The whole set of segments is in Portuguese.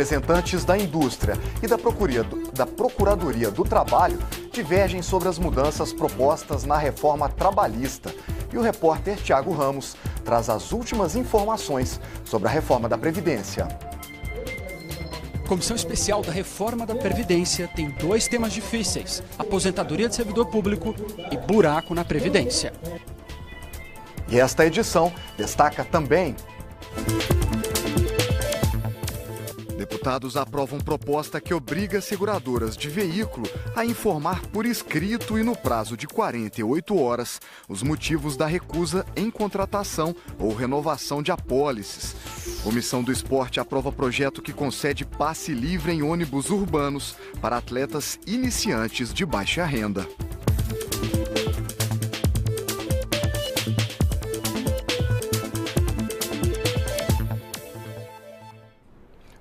Representantes da indústria e da Procuradoria do Trabalho divergem sobre as mudanças propostas na reforma trabalhista. E o repórter Tiago Ramos traz as últimas informações sobre a reforma da Previdência. A Comissão Especial da Reforma da Previdência tem dois temas difíceis: aposentadoria de servidor público e buraco na Previdência. E esta edição destaca também: deputados aprovam proposta que obriga seguradoras de veículo a informar por escrito e no prazo de 48 horas os motivos da recusa em contratação ou renovação de apólices. Comissão do Esporte aprova projeto que concede passe livre em ônibus urbanos para atletas iniciantes de baixa renda.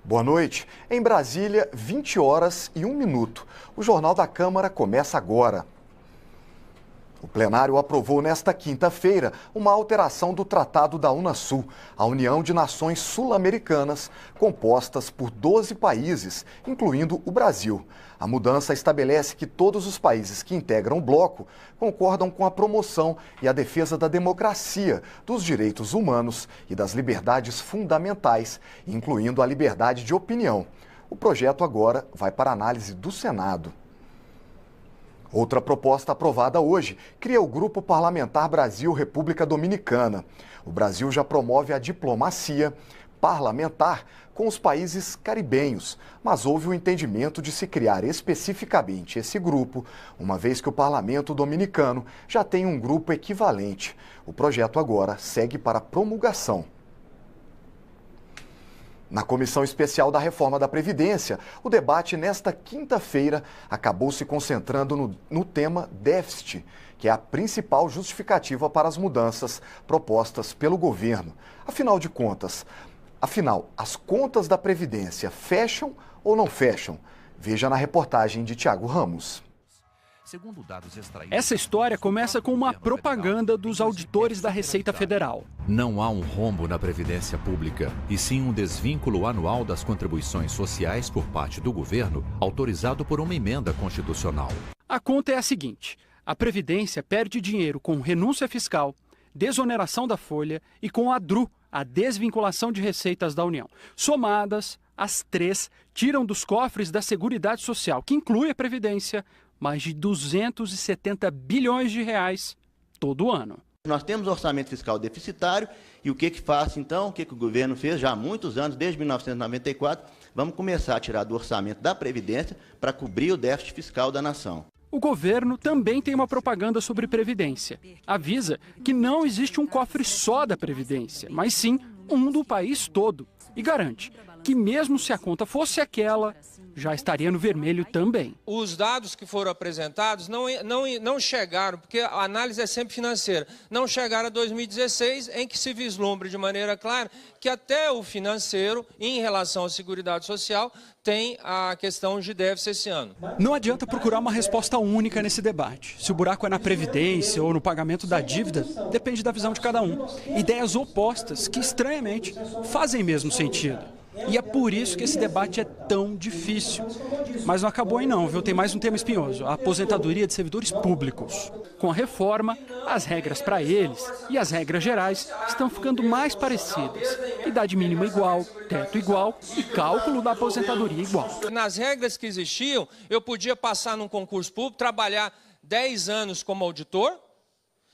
Boa noite. Em Brasília, 20 horas e 1 minuto. O Jornal da Câmara começa agora. O plenário aprovou nesta quinta-feira uma alteração do Tratado da Unasul, a União de Nações Sul-Americanas, compostas por 12 países, incluindo o Brasil. A mudança estabelece que todos os países que integram o bloco concordam com a promoção e a defesa da democracia, dos direitos humanos e das liberdades fundamentais, incluindo a liberdade de opinião. O projeto agora vai para análise do Senado. Outra proposta aprovada hoje cria o Grupo Parlamentar Brasil-República Dominicana. O Brasil já promove a diplomacia parlamentar com os países caribenhos, mas houve o entendimento de se criar especificamente esse grupo, uma vez que o Parlamento Dominicano já tem um grupo equivalente. O projeto agora segue para promulgação. Na Comissão Especial da Reforma da Previdência, o debate nesta quinta-feira acabou se concentrando no tema déficit, que é a principal justificativa para as mudanças propostas pelo governo. Afinal, as contas da Previdência fecham ou não fecham? Veja na reportagem de Tiago Ramos. Essa história começa com uma propaganda dos auditores da Receita Federal. Não há um rombo na Previdência Pública, e sim um desvínculo anual das contribuições sociais por parte do governo, autorizado por uma emenda constitucional. A conta é a seguinte: a Previdência perde dinheiro com renúncia fiscal, desoneração da folha e com a DRU, a desvinculação de receitas da União. Somadas, as três tiram dos cofres da Seguridade Social, que inclui a Previdência, mais de 270 bilhões de reais todo ano. Nós temos orçamento fiscal deficitário e o que faz então? O que o governo fez já há muitos anos, desde 1994, vamos começar a tirar do orçamento da Previdência para cobrir o déficit fiscal da nação. O governo também tem uma propaganda sobre Previdência. Avisa que não existe um cofre só da Previdência, mas sim um do país todo. E garante que mesmo se a conta fosse aquela, já estaria no vermelho também. Os dados que foram apresentados não chegaram, porque a análise é sempre financeira, não chegaram a 2016, em que se vislumbre de maneira clara que até o financeiro, em relação à Seguridade Social, tem a questão de déficit esse ano. Não adianta procurar uma resposta única nesse debate. Se o buraco é na Previdência ou no pagamento da dívida, depende da visão de cada um. Ideias opostas que, estranhamente, fazem mesmo sentido. E é por isso que esse debate é tão difícil. Mas não acabou aí não, viu? Tem mais um tema espinhoso: a aposentadoria de servidores públicos. Com a reforma, as regras para eles e as regras gerais estão ficando mais parecidas. Idade mínima igual, teto igual e cálculo da aposentadoria igual. Nas regras que existiam, eu podia passar num concurso público, trabalhar 10 anos como auditor,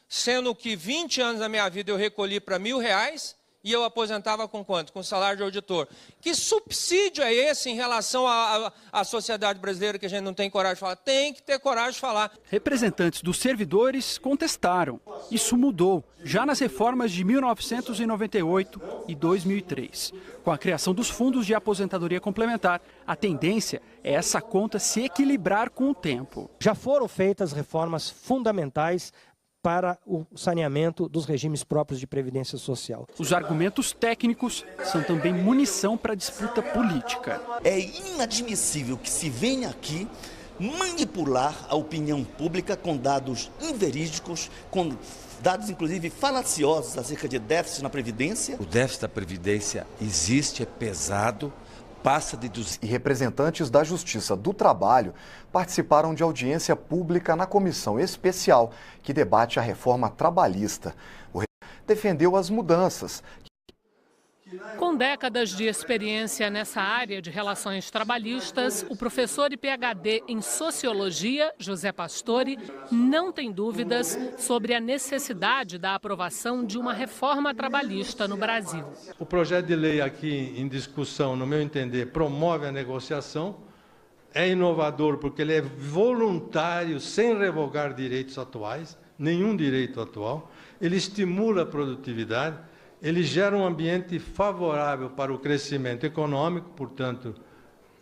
sendo que 20 anos da minha vida eu recolhi para R$1.000, e eu aposentava com quanto? Com salário de auditor. Que subsídio é esse em relação à sociedade brasileira que a gente não tem coragem de falar? Tem que ter coragem de falar. Representantes dos servidores contestaram. Isso mudou já nas reformas de 1998 e 2003. Com a criação dos fundos de aposentadoria complementar, a tendência é essa conta se equilibrar com o tempo. Já foram feitas reformas fundamentais para o saneamento dos regimes próprios de previdência social. Os argumentos técnicos são também munição para disputa política. É inadmissível que se venha aqui manipular a opinião pública com dados inverídicos, com dados inclusive falaciosos acerca de déficit na Previdência. O déficit da Previdência existe, é pesado, passa de 200. E representantes da Justiça do Trabalho participaram de audiência pública na comissão especial que debate a reforma trabalhista. O defendeu as mudanças. Com décadas de experiência nessa área de relações trabalhistas, o professor e PhD em Sociologia, José Pastore, não tem dúvidas sobre a necessidade da aprovação de uma reforma trabalhista no Brasil. O projeto de lei aqui em discussão, no meu entender, promove a negociação, é inovador porque ele é voluntário, sem revogar direitos atuais, nenhum direito atual, ele estimula a produtividade, ele gera um ambiente favorável para o crescimento econômico, portanto,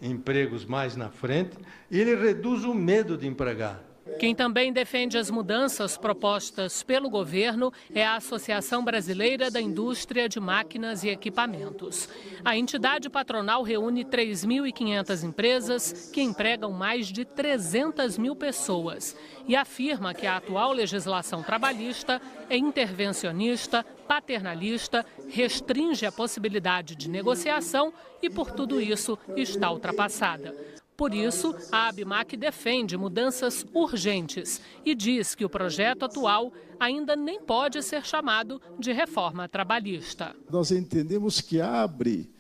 empregos mais na frente, e ele reduz o medo de empregar. Quem também defende as mudanças propostas pelo governo é a Associação Brasileira da Indústria de Máquinas e Equipamentos. A entidade patronal reúne 3.500 empresas que empregam mais de 300 mil pessoas e afirma que a atual legislação trabalhista é intervencionista, paternalista, restringe a possibilidade de negociação e, por tudo isso, está ultrapassada. Por isso, a ABMAC defende mudanças urgentes e diz que o projeto atual ainda nem pode ser chamado de reforma trabalhista. Nós entendemos que abre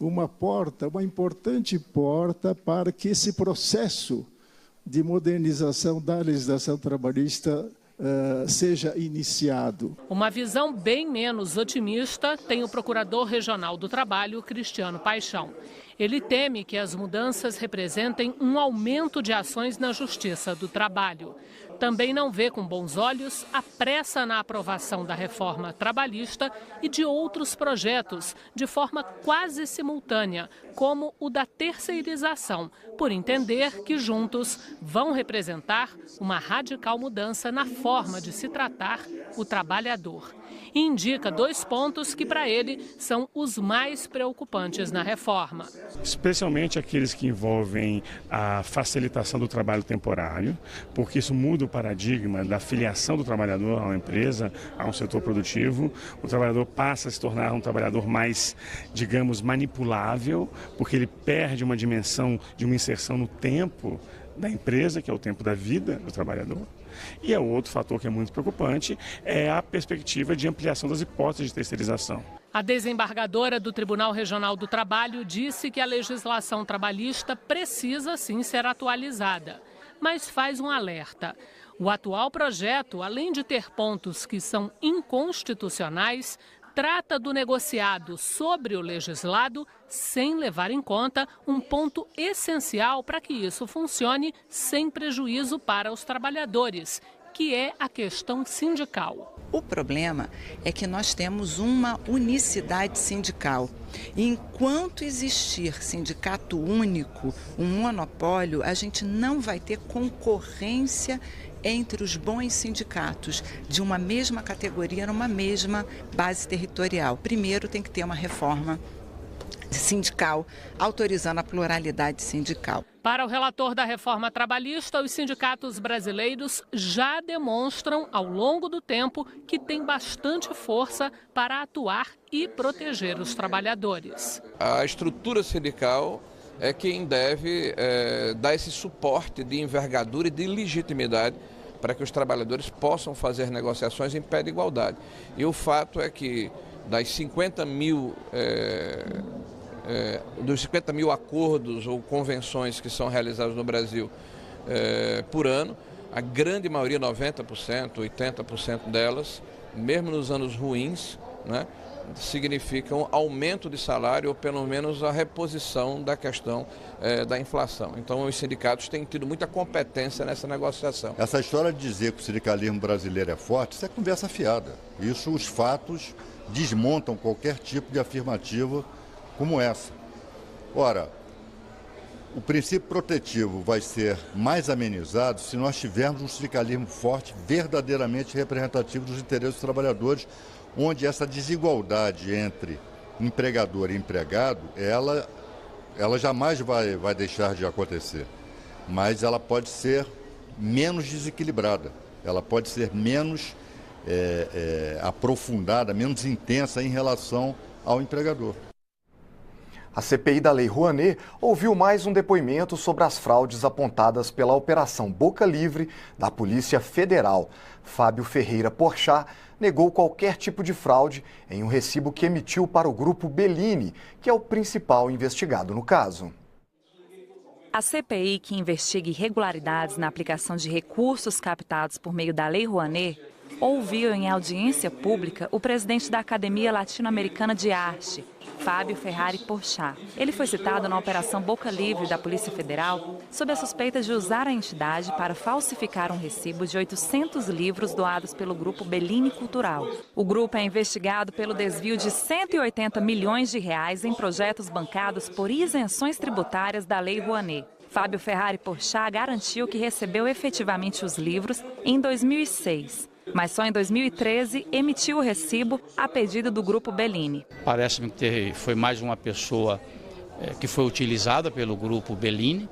uma porta, uma importante porta para que esse processo de modernização da legislação trabalhista seja iniciado. Uma visão bem menos otimista tem o Procurador Regional do Trabalho, Cristiano Paixão. Ele teme que as mudanças representem um aumento de ações na Justiça do Trabalho. Também não vê com bons olhos a pressa na aprovação da reforma trabalhista e de outros projetos, de forma quase simultânea, como o da terceirização, por entender que juntos vão representar uma radical mudança na forma de se tratar o trabalhador. E indica 2 pontos que, para ele, são os mais preocupantes na reforma. Especialmente aqueles que envolvem a facilitação do trabalho temporário, porque isso muda o paradigma da filiação do trabalhador a uma empresa, a um setor produtivo. O trabalhador passa a se tornar um trabalhador mais, digamos, manipulável, porque ele perde uma dimensão de uma inserção no tempo da empresa, que é o tempo da vida do trabalhador. E o outro fator que é muito preocupante é a perspectiva de ampliação das hipóteses de terceirização. A desembargadora do Tribunal Regional do Trabalho disse que a legislação trabalhista precisa sim ser atualizada, mas faz um alerta. O atual projeto, além de ter pontos que são inconstitucionais, trata do negociado sobre o legislado sem levar em conta um ponto essencial para que isso funcione sem prejuízo para os trabalhadores, que é a questão sindical. O problema é que nós temos uma unicidade sindical. E enquanto existir sindicato único, um monopólio, a gente não vai ter concorrência entre os bons sindicatos de uma mesma categoria, numa mesma base territorial. Primeiro tem que ter uma reforma sindical, autorizando a pluralidade sindical. Para o relator da reforma trabalhista, os sindicatos brasileiros já demonstram ao longo do tempo que têm bastante força para atuar e proteger os trabalhadores. A estrutura sindical é quem deve dar esse suporte de envergadura e de legitimidade para que os trabalhadores possam fazer negociações em pé de igualdade. E o fato é que das 50 mil acordos ou convenções que são realizados no Brasil por ano, a grande maioria, 90%, 80% delas, mesmo nos anos ruins, né, significam aumento de salário ou pelo menos a reposição da questão da inflação. Então os sindicatos têm tido muita competência nessa negociação. Essa história de dizer que o sindicalismo brasileiro é forte, isso é conversa fiada. Isso, os fatos desmontam qualquer tipo de afirmativa como essa. Ora, o princípio protetivo vai ser mais amenizado se nós tivermos um sindicalismo forte, verdadeiramente representativo dos interesses dos trabalhadores, onde essa desigualdade entre empregador e empregado, ela jamais vai deixar de acontecer, mas ela pode ser menos desequilibrada, ela pode ser menos aprofundada, menos intensa em relação ao empregador. A CPI da Lei Rouanet ouviu mais um depoimento sobre as fraudes apontadas pela Operação Boca Livre da Polícia Federal. Fábio Ferreira Porchat negou qualquer tipo de fraude em um recibo que emitiu para o Grupo Bellini, que é o principal investigado no caso. A CPI, que investiga irregularidades na aplicação de recursos captados por meio da Lei Rouanet, ouviu em audiência pública o presidente da Academia Latino-Americana de Arte, Fábio Ferreira Porchat. Ele foi citado na Operação Boca Livre da Polícia Federal sob a suspeita de usar a entidade para falsificar um recibo de 800 livros doados pelo Grupo Bellini Cultural. O grupo é investigado pelo desvio de 180 milhões de reais em projetos bancados por isenções tributárias da Lei Rouanet. Fábio Ferreira Porchat garantiu que recebeu efetivamente os livros em 2006. Mas só em 2013 emitiu o recibo a pedido do Grupo Bellini. Parece-me que foi mais uma pessoa que foi utilizada pelo Grupo Bellini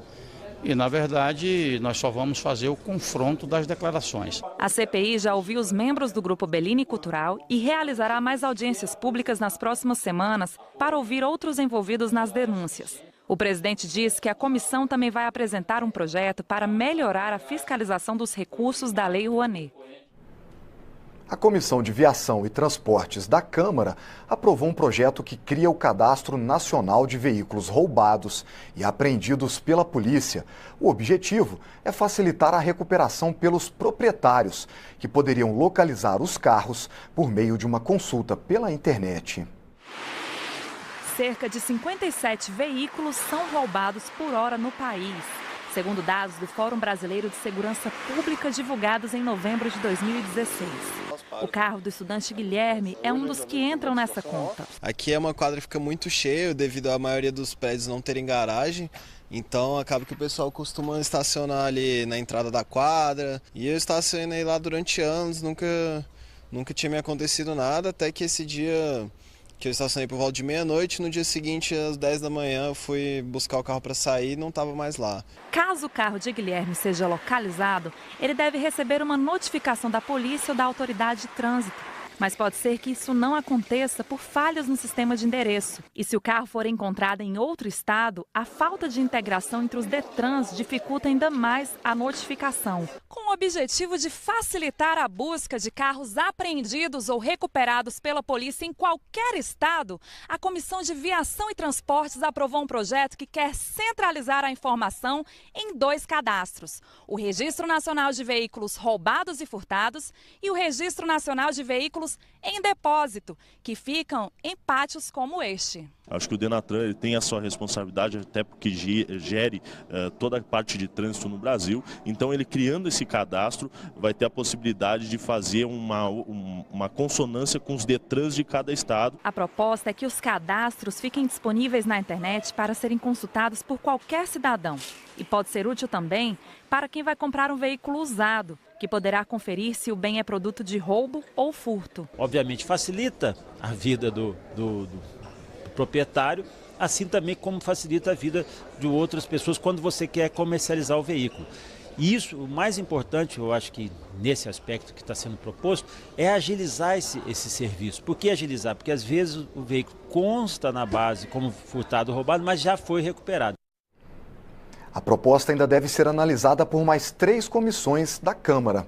e, na verdade, nós só vamos fazer o confronto das declarações. A CPI já ouviu os membros do Grupo Bellini Cultural e realizará mais audiências públicas nas próximas semanas para ouvir outros envolvidos nas denúncias. O presidente disse que a comissão também vai apresentar um projeto para melhorar a fiscalização dos recursos da Lei Rouanet. A Comissão de Viação e Transportes da Câmara aprovou um projeto que cria o Cadastro Nacional de Veículos Roubados e Apreendidos pela Polícia. O objetivo é facilitar a recuperação pelos proprietários, que poderiam localizar os carros por meio de uma consulta pela internet. Cerca de 57 veículos são roubados por hora no país, segundo dados do Fórum Brasileiro de Segurança Pública divulgados em novembro de 2016. O carro do estudante Guilherme é um dos que entram nessa conta. Aqui é uma quadra que fica muito cheia devido à maioria dos prédios não terem garagem. Então acaba que o pessoal costuma estacionar ali na entrada da quadra. E eu estacionei lá durante anos, nunca tinha me acontecido nada, até que esse dia que eu estacionei por volta de meia-noite, no dia seguinte, às 10 da manhã, eu fui buscar o carro para sair e não estava mais lá. Caso o carro de Guilherme seja localizado, ele deve receber uma notificação da polícia ou da autoridade de trânsito. Mas pode ser que isso não aconteça por falhas no sistema de endereço. E se o carro for encontrado em outro estado, a falta de integração entre os Detrans dificulta ainda mais a notificação. Com o objetivo de facilitar a busca de carros apreendidos ou recuperados pela polícia em qualquer estado, a Comissão de Viação e Transportes aprovou um projeto que quer centralizar a informação em 2 cadastros: o Registro Nacional de Veículos Roubados e Furtados e o Registro Nacional de Veículos em depósito, que ficam em pátios como este. Acho que o Denatran ele tem a sua responsabilidade, até porque gere toda a parte de trânsito no Brasil. Então, ele criando esse cadastro, vai ter a possibilidade de fazer uma consonância com os Detrans de cada estado. A proposta é que os cadastros fiquem disponíveis na internet para serem consultados por qualquer cidadão. E pode ser útil também para quem vai comprar um veículo usado, que poderá conferir se o bem é produto de roubo ou furto. Obviamente facilita a vida do proprietário, assim também como facilita a vida de outras pessoas quando você quer comercializar o veículo. E isso, o mais importante, eu acho que nesse aspecto que está sendo proposto, é agilizar esse serviço. Por que agilizar? Porque às vezes o veículo consta na base como furtado ou roubado, mas já foi recuperado. A proposta ainda deve ser analisada por mais 3 comissões da Câmara.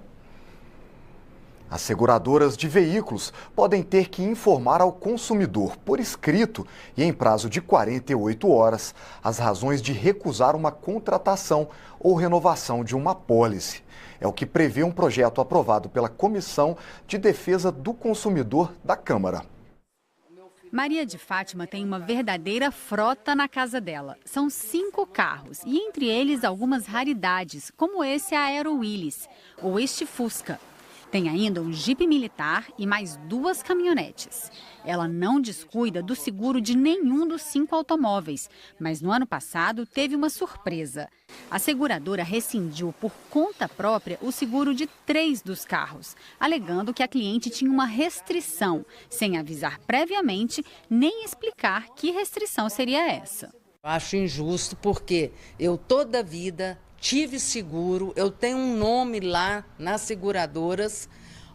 As seguradoras de veículos podem ter que informar ao consumidor por escrito e em prazo de 48 horas as razões de recusar uma contratação ou renovação de uma apólice. É o que prevê um projeto aprovado pela Comissão de Defesa do Consumidor da Câmara. Maria de Fátima tem uma verdadeira frota na casa dela. São 5 carros e entre eles algumas raridades, como esse Aero Willys, ou este Fusca. Tem ainda um Jeep militar e mais 2 caminhonetes. Ela não descuida do seguro de nenhum dos 5 automóveis, mas no ano passado teve uma surpresa. A seguradora rescindiu por conta própria o seguro de 3 dos carros, alegando que a cliente tinha uma restrição, sem avisar previamente nem explicar que restrição seria essa. Acho injusto porque eu toda a vida tive seguro, eu tenho um nome lá nas seguradoras,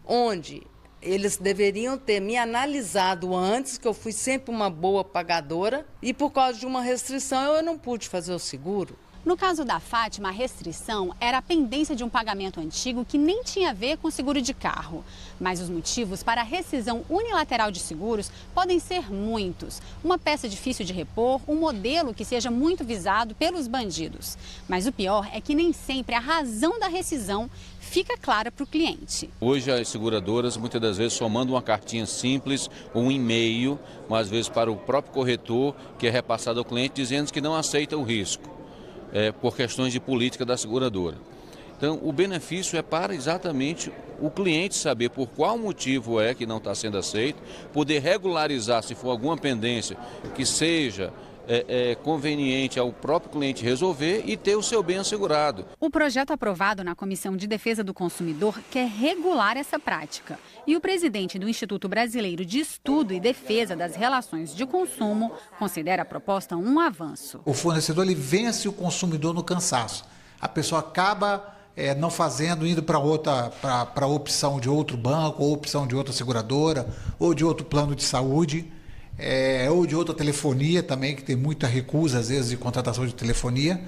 onde Eles deveriam ter me analisado antes, que eu fui sempre uma boa pagadora, e por causa de uma restrição eu não pude fazer o seguro. No caso da Fátima, a restrição era a pendência de um pagamento antigo que nem tinha a ver com seguro de carro. Mas os motivos para a rescisão unilateral de seguros podem ser muitos. Uma peça difícil de repor, um modelo que seja muito visado pelos bandidos. Mas o pior é que nem sempre a razão da rescisão fica clara para o cliente. Hoje as seguradoras muitas das vezes só mandam uma cartinha simples, um e-mail, às vezes para o próprio corretor, que é repassado ao cliente dizendo que não aceita o risco. Por questões de política da seguradora. Então, o benefício é para exatamente o cliente saber por qual motivo é que não está sendo aceito, poder regularizar se for alguma pendência que seja conveniente ao próprio cliente resolver e ter o seu bem assegurado. O projeto aprovado na Comissão de Defesa do Consumidor quer regular essa prática. E o presidente do Instituto Brasileiro de Estudo e Defesa das Relações de Consumo considera a proposta um avanço. O fornecedor ele vence o consumidor no cansaço. A pessoa acaba não fazendo, indo para a opção de outro banco, ou opção de outra seguradora, ou de outro plano de saúde. Ou de outra telefonia também, que tem muita recusa, às vezes, de contratação de telefonia,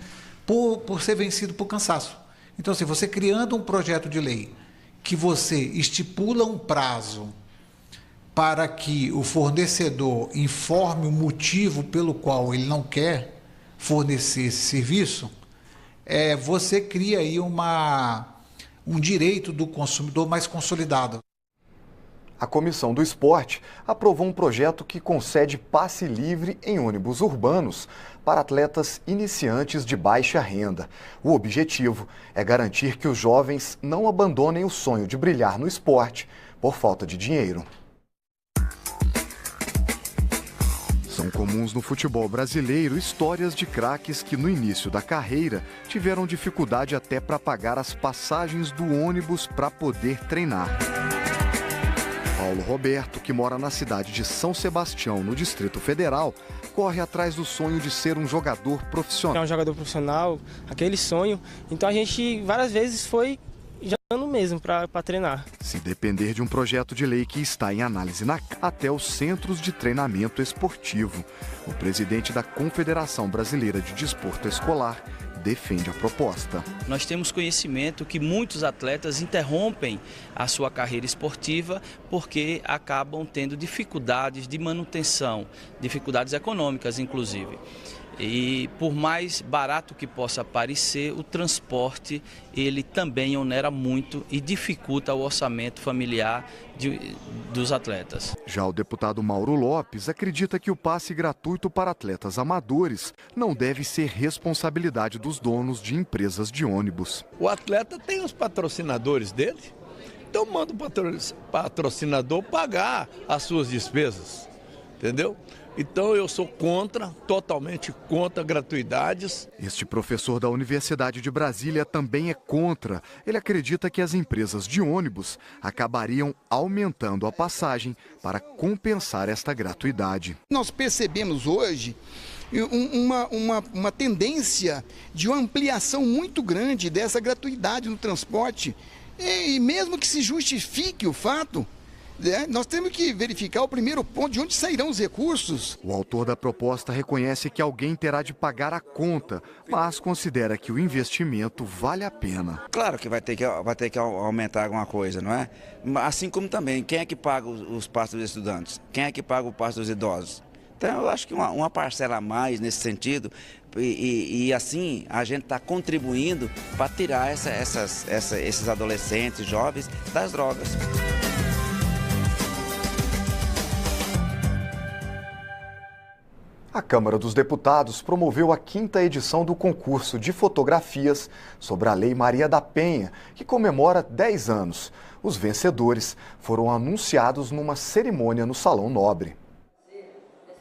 por ser vencido por cansaço. Então, assim, você criando um projeto de lei que você estipula um prazo para que o fornecedor informe o motivo pelo qual ele não quer fornecer esse serviço, você cria aí um direito do consumidor mais consolidado. A Comissão do Esporte aprovou um projeto que concede passe livre em ônibus urbanos para atletas iniciantes de baixa renda. O objetivo é garantir que os jovens não abandonem o sonho de brilhar no esporte por falta de dinheiro. São comuns no futebol brasileiro histórias de craques que no início da carreira tiveram dificuldade até para pagar as passagens do ônibus para poder treinar. Paulo Roberto, que mora na cidade de São Sebastião, no Distrito Federal, corre atrás do sonho de ser um jogador profissional. É um jogador profissional, aquele sonho. Então a gente várias vezes foi jogando mesmo para treinar. Se depender de um projeto de lei que está em análise até os centros de treinamento esportivo. O presidente da Confederação Brasileira de Desporto Escolar defende a proposta. Nós temos conhecimento que muitos atletas interrompem a sua carreira esportiva porque acabam tendo dificuldades de manutenção, dificuldades econômicas inclusive. E por mais barato que possa parecer, o transporte ele também onera muito e dificulta o orçamento familiar dos atletas. Já o deputado Mauro Lopes acredita que o passe gratuito para atletas amadores não deve ser responsabilidade dos donos de empresas de ônibus. O atleta tem os patrocinadores dele, então manda o patrocinador pagar as suas despesas, entendeu? Então eu sou totalmente contra gratuidades. Este professor da Universidade de Brasília também é contra. Ele acredita que as empresas de ônibus acabariam aumentando a passagem para compensar esta gratuidade. Nós percebemos hoje uma tendência de uma ampliação muito grande dessa gratuidade no transporte. E mesmo que se justifique o fato, nós temos que verificar o primeiro ponto, de onde sairão os recursos. O autor da proposta reconhece que alguém terá de pagar a conta, mas considera que o investimento vale a pena. Claro que vai ter que aumentar alguma coisa, não é? Assim como também, quem é que paga os passos dos estudantes? Quem é que paga o passo dos idosos? Então eu acho que uma parcela a mais nesse sentido, e assim a gente está contribuindo para tirar esses adolescentes, jovens das drogas. A Câmara dos Deputados promoveu a 5ª edição do concurso de fotografias sobre a Lei Maria da Penha, que comemora 10 anos. Os vencedores foram anunciados numa cerimônia no Salão Nobre.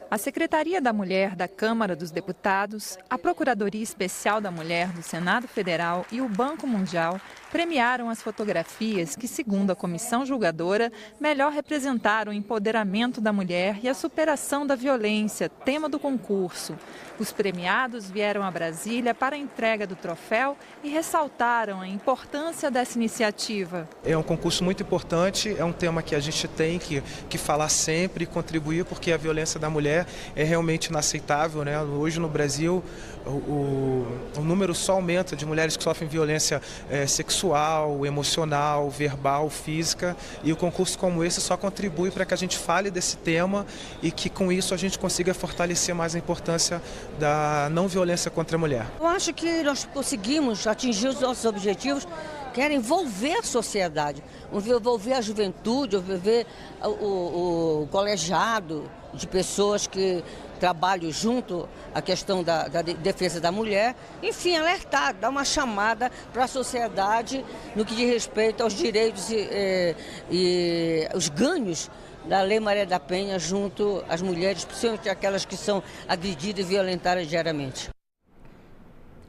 A Secretaria da Mulher da Câmara dos Deputados, a Procuradoria Especial da Mulher do Senado Federal e o Banco Mundial premiaram as fotografias que, segundo a comissão julgadora, melhor representaram o empoderamento da mulher e a superação da violência, tema do concurso. Os premiados vieram a Brasília para a entrega do troféu e ressaltaram a importância dessa iniciativa. É um concurso muito importante, é um tema que a gente tem que falar sempre e contribuir, porque a violência da mulher é realmente inaceitável, né? Hoje no Brasil o número só aumenta de mulheres que sofrem violência sexual, emocional, verbal, física, e o concurso como esse só contribui para que a gente fale desse tema e que com isso a gente consiga fortalecer mais a importância da não violência contra a mulher. Eu acho que nós conseguimos atingir os nossos objetivos, que era envolver a sociedade, envolver a juventude, envolver o colegiado de pessoas que trabalham junto à questão da defesa da mulher, enfim, alertar, dar uma chamada para a sociedade no que diz respeito aos direitos e os ganhos da Lei Maria da Penha junto às mulheres, principalmente aquelas que são agredidas e violentadas diariamente.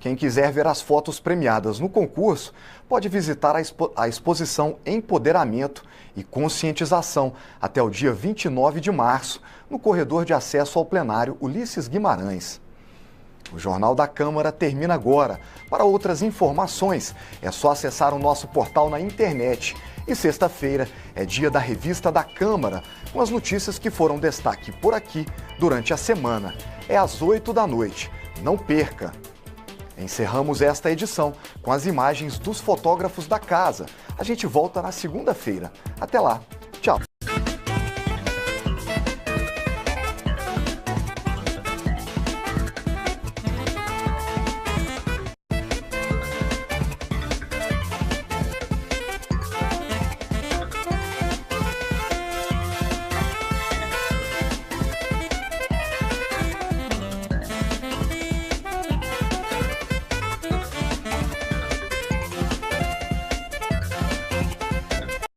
Quem quiser ver as fotos premiadas no concurso pode visitar a exposição Empoderamento e Conscientização até o dia 29 de março, no corredor de acesso ao plenário Ulisses Guimarães. O Jornal da Câmara termina agora. Para outras informações, é só acessar o nosso portal na internet. E sexta-feira é dia da Revista da Câmara, com as notícias que foram destaque por aqui durante a semana. É às 8 da noite. Não perca! Encerramos esta edição com as imagens dos fotógrafos da casa. A gente volta na segunda-feira. Até lá!